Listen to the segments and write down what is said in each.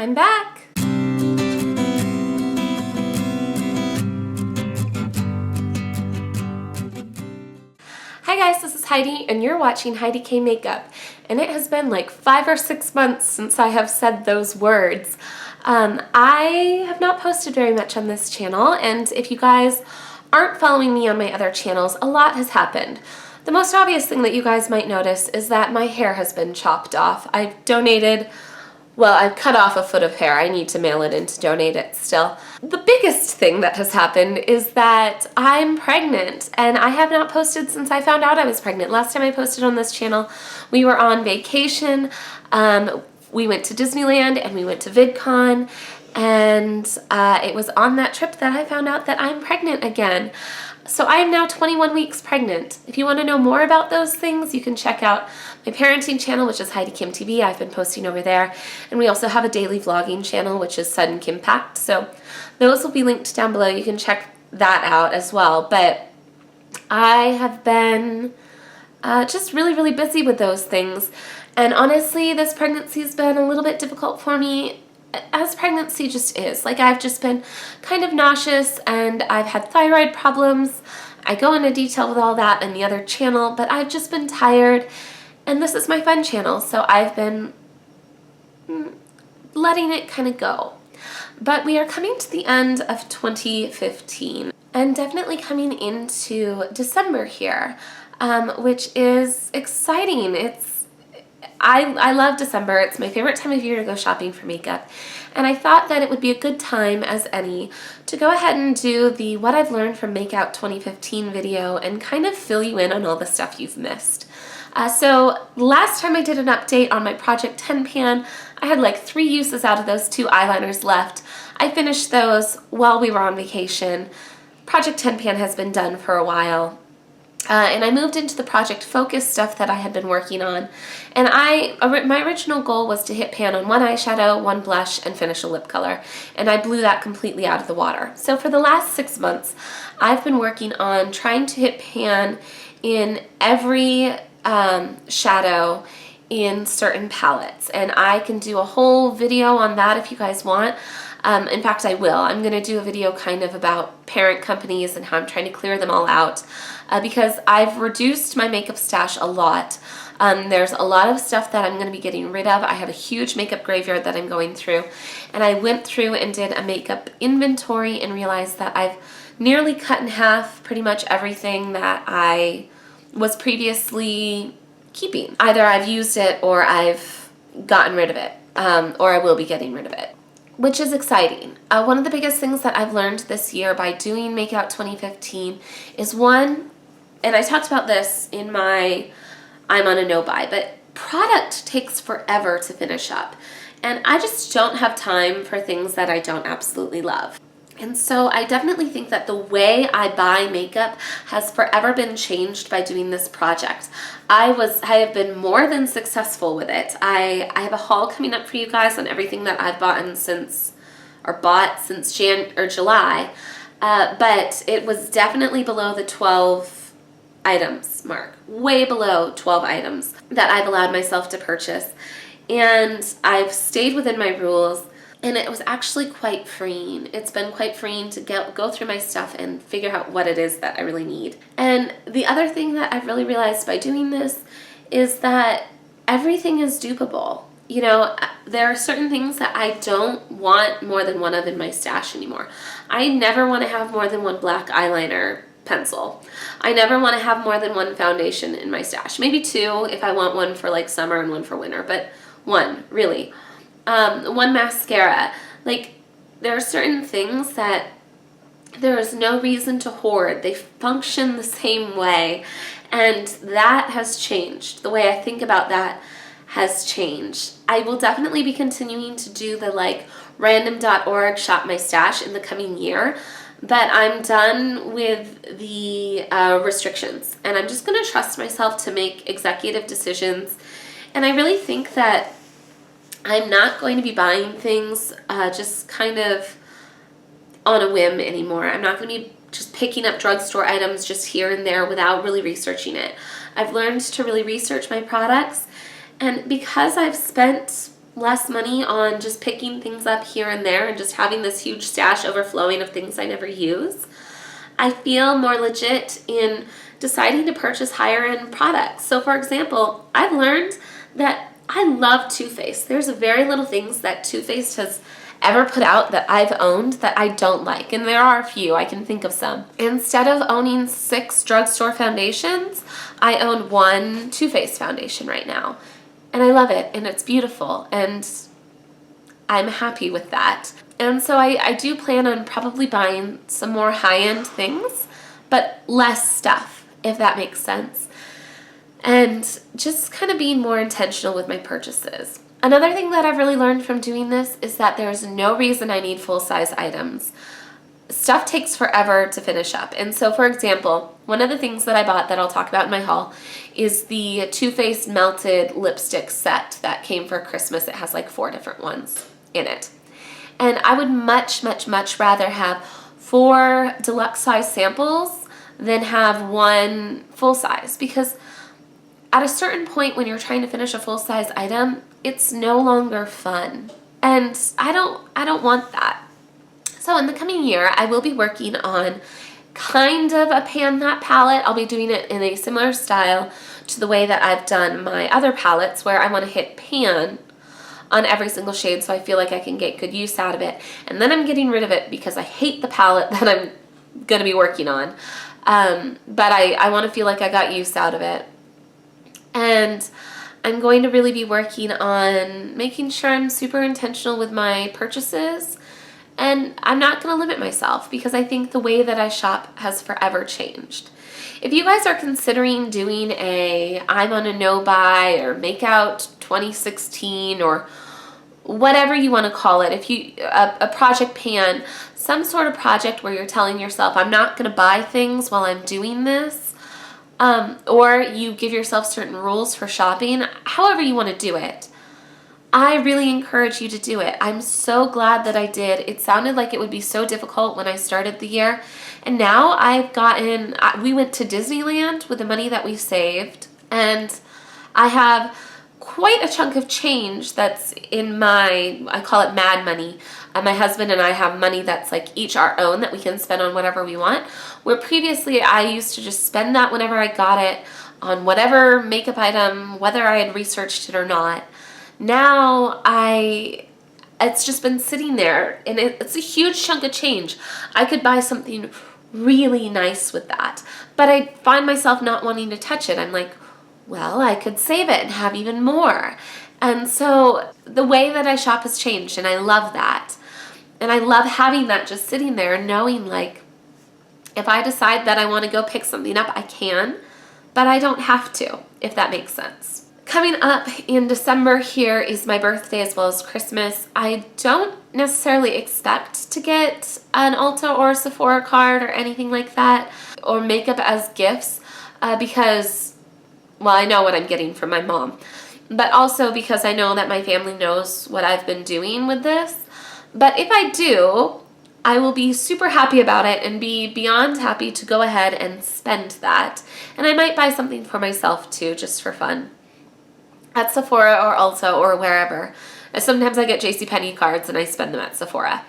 I'm back. Hi guys, this is Heidi and you're watching HeidiKMakeup, and it has been like 5 or 6 months since I have said those words. I have not posted very much on this channel, and if you guys aren't following me on my other channels, a lot has happened. The most obvious thing that you guys might notice is that my hair has been chopped off. I've donated, well, I've cut off a foot of hair. I need to mail it in to donate it still. The biggest thing that has happened is that I'm pregnant, and I have not posted since I found out I was pregnant. Last time I posted on this channel, we were on vacation. We went to Disneyland and we went to VidCon, and it was on that trip that I found out that I'm pregnant again. So I am now 21 weeks pregnant. If you want to know more about those things, you can check out my parenting channel, which is HeidiKMTV. I've been posting over there. And we also have a daily vlogging channel, which is Sudden Kimpact. So those will be linked down below. You can check that out as well. But I have been just really busy with those things. And honestly, this pregnancy has been a little bit difficult for me, as pregnancy just is. Like, I've just been kind of nauseous, and I've had thyroid problems. I go into detail with all that in the other channel, but I've just been tired, and this is my fun channel, so I've been letting it kind of go. But we are coming to the end of 2015, and definitely coming into December here, which is exciting. I love December. It's my favorite time of year to go shopping for makeup, and I thought that it would be a good time as any to go ahead and do the What I've Learned from MAKEOUT 2015 video and kind of fill you in on all the stuff you've missed. So last time I did an update on my Project 10 pan, I had like 3 uses out of those 2 eyeliners left. I finished those while we were on vacation. Project 10 pan has been done for a while. And I moved into the Project Focus stuff that I had been working on. And my original goal was to hit pan on 1 eyeshadow, 1 blush, and finish a lip color. And I blew that completely out of the water. So for the last 6 months, I've been working on trying to hit pan in every shadow in certain palettes. And I can do a whole video on that if you guys want. In fact, I will. I'm going to do a video kind of about parent companies and how I'm trying to clear them all out because I've reduced my makeup stash a lot. There's a lot of stuff that I'm going to be getting rid of. I have a huge makeup graveyard that I'm going through, and I went through and did a makeup inventory and realized that I've nearly cut in half pretty much everything that I was previously keeping. Either I've used it or I've gotten rid of it, or I will be getting rid of it, which is exciting. One of the biggest things that I've learned this year by doing MAKEOUT 2015 is one, and I talked about this in my I'm on a no-buy, but product takes forever to finish up. And I just don't have time for things that I don't absolutely love. And so I definitely think that the way I buy makeup has forever been changed by doing this project. I have been more than successful with it. I have a haul coming up for you guys on everything that I've bought since July, but it was definitely below the 12 items mark, way below 12 items that I've allowed myself to purchase. And I've stayed within my rules. And it was actually quite freeing. It's been quite freeing to go through my stuff and figure out what it is that I really need. And the other thing that I've really realized by doing this is that everything is dupable. You know, there are certain things that I don't want more than one of in my stash anymore. I never want to have more than 1 black eyeliner pencil. I never want to have more than 1 foundation in my stash. Maybe 2 if I want one for like summer and one for winter, but 1, really. 1 mascara. Like, there are certain things that there is no reason to hoard. They function the same way, and that has changed. The way I think about that has changed. I will definitely be continuing to do the like random.org shop my stash in the coming year, but I'm done with the restrictions, and I'm just going to trust myself to make executive decisions. And I really think that I'm not going to be buying things just kind of on a whim anymore. I'm not going to be just picking up drugstore items just here and there without really researching it. I've learned to really research my products, and because I've spent less money on just picking things up here and there and just having this huge stash overflowing of things I never use. I feel more legit in deciding to purchase higher end products. So for example, I've learned that I love Too Faced. There's very little things that Too Faced has ever put out that I've owned that I don't like, and there are a few. I can think of some. Instead of owning 6 drugstore foundations, I own 1 Too Faced foundation right now, and I love it, and it's beautiful, and I'm happy with that. And so I do plan on probably buying some more high-end things, but less stuff, if that makes sense, and just kind of being more intentional with my purchases. Another thing that I've really learned from doing this is that there's no reason I need full-size items. Stuff takes forever to finish up. And so, for example, one of the things that I bought that I'll talk about in my haul is the Too Faced Melted Lipstick set that came for Christmas. It has like 4 different ones in it. And I would much, much, much rather have 4 deluxe size samples than have 1 full size, because at a certain point when you're trying to finish a full-size item, it's no longer fun. And I don't want that. So in the coming year, I will be working on kind of a pan that palette. I'll be doing it in a similar style to the way that I've done my other palettes, where I want to hit pan on every single shade so I feel like I can get good use out of it. And then I'm getting rid of it because I hate the palette that I'm going to be working on. But I want to feel like I got use out of it. And I'm going to really be working on making sure I'm super intentional with my purchases, and I'm not going to limit myself, because I think the way that I shop has forever changed. If you guys are considering doing I'm on a no buy or MAKEOUT 2016 or whatever you want to call it, if you a project pan, some sort of project where you're telling yourself, I'm not going to buy things while I'm doing this, or you give yourself certain rules for shopping, however you want to do it, I really encourage you to do it. I'm so glad that I did. It sounded like it would be so difficult when I started the year, and now we went to Disneyland with the money that we saved, and I have quite a chunk of change that's in I call it mad money. My husband and I have money that's like each our own that we can spend on whatever we want, where previously I used to just spend that whenever I got it on whatever makeup item, whether I had researched it or not. Now it's just been sitting there, and it's a huge chunk of change. I could buy something really nice with that, but I find myself not wanting to touch it. I'm like, well, I could save it and have even more. And so the way that I shop has changed, and I love that. And I love having that just sitting there and knowing, like, if I decide that I want to go pick something up, I can, but I don't have to, if that makes sense. Coming up in December here is my birthday as well as Christmas. I don't necessarily expect to get an Ulta or a Sephora card or anything like that, or makeup as gifts, because, well, I know what I'm getting from my mom, but also because I know that my family knows what I've been doing with this. But if I do, I will be super happy about it and be beyond happy to go ahead and spend that. And I might buy something for myself too, just for fun, at Sephora or Ulta or wherever. Sometimes I get JCPenney cards and I spend them at Sephora.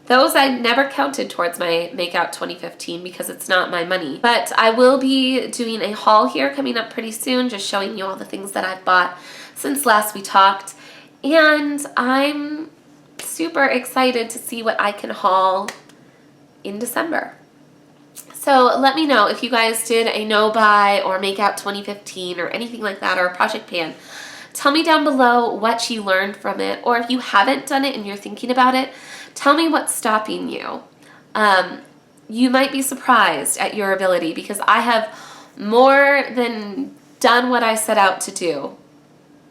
Those I never counted towards my MAKEOUT 2015 because it's not my money. But I will be doing a haul here coming up pretty soon, just showing you all the things that I've bought since last we talked. And I'm super excited to see what I can haul in December. So let me know if you guys did a no buy or MAKEOUT 2015 or anything like that, or a project pan. Tell me down below what you learned from it, or if you haven't done it and you're thinking about it, tell me what's stopping you. You might be surprised at your ability, because I have more than done what I set out to do.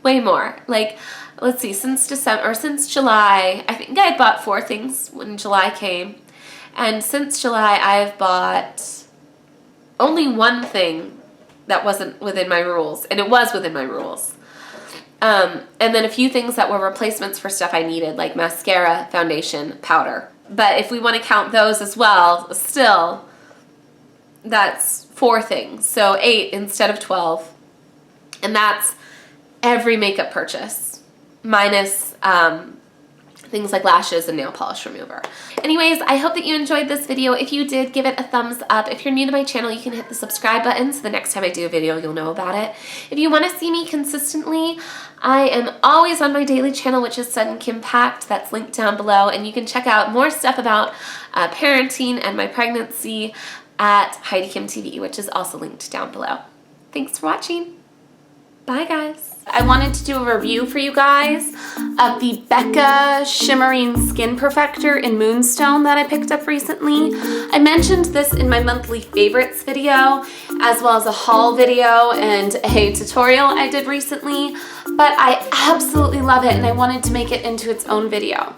Way more. Like, let's see, since July, I think I bought 4 things when July came. And since July, I've bought only 1 thing that wasn't within my rules, and it was within my rules. And then a few things that were replacements for stuff I needed, like mascara, foundation, powder. But if we want to count those as well, still, that's 4 things. So 8 instead of 12. And that's every makeup purchase. minus things like lashes and nail polish remover. Anyways, I hope that you enjoyed this video. If you did, give it a thumbs up. If you're new to my channel, you can hit the subscribe button so the next time I do a video, you'll know about it. If you want to see me consistently, I am always on my daily channel, which is Sudden Kim Packed. That's linked down below, and you can check out more stuff about parenting and my pregnancy at HeidiKMTV, which is also linked down below. Thanks for watching. Bye, guys. I wanted to do a review for you guys of the Becca Shimmering Skin Perfector in Moonstone that I picked up recently. I mentioned this in my monthly favorites video, as well as a haul video and a tutorial I did recently, but I absolutely love it and I wanted to make it into its own video.